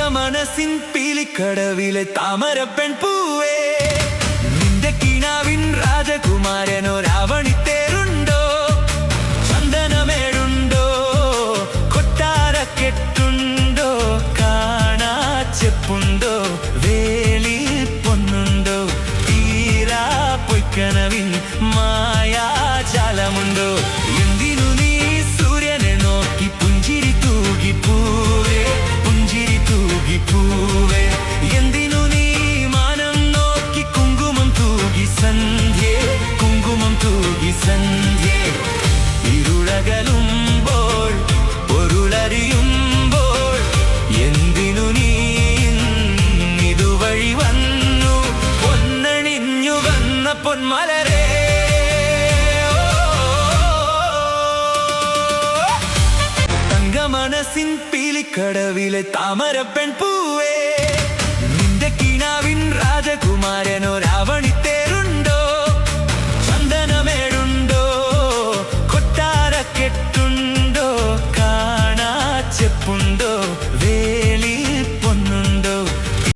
മനസ്സിൻ പീലിക്കടവിലെ താമര പെൺപൂവേ, നിന്റെ കിനാവിൻ രാജകുമാരനോ രാവണിത്തേരുണ്ടോ, ചന്ദനമേടുണ്ടോ, കൊട്ടാരക്കെട്ടുണ്ടോ, കാണാച്ചെപ്പുണ്ടോ, വേലി പൊന്നുണ്ടോ, തീരാ പൊയ്ക്കനവിൻ മായാജാലമുണ്ടോ, എന്തിനു നീ സൂര്യനെ നോക്കി പുഞ്ചിരി തൂകിപ്പൂവേ, പുഞ്ചിരി തൂകിപ്പൂവേ, എന്തിനു നീ മാനം നോക്കി കുങ്കുമം തൂകി സന്ധ്യേ, കുങ്കുമം തൂകി സന്ധ്യേ, ഇരുളകലുമ്പോൾ പൊരുളറിയുമ്പോൾ എന്തിനു നീ ഇതുവഴി വന്നു, പൊന്നണിഞ്ഞു വന്ന പൊന്മലരേ. മനസ്സിൻ പീലിക്കടവിലെ താമര പെൺപൂവേ, നിന്റെ കിനാവിൻ രാജകുമാരനോ രാവണിത്തേരുണ്ടോ, ചന്ദനമേടുണ്ടോ, കൊട്ടാരക്കെട്ടുണ്ടോ, കാണാച്ചെപ്പുണ്ടോ,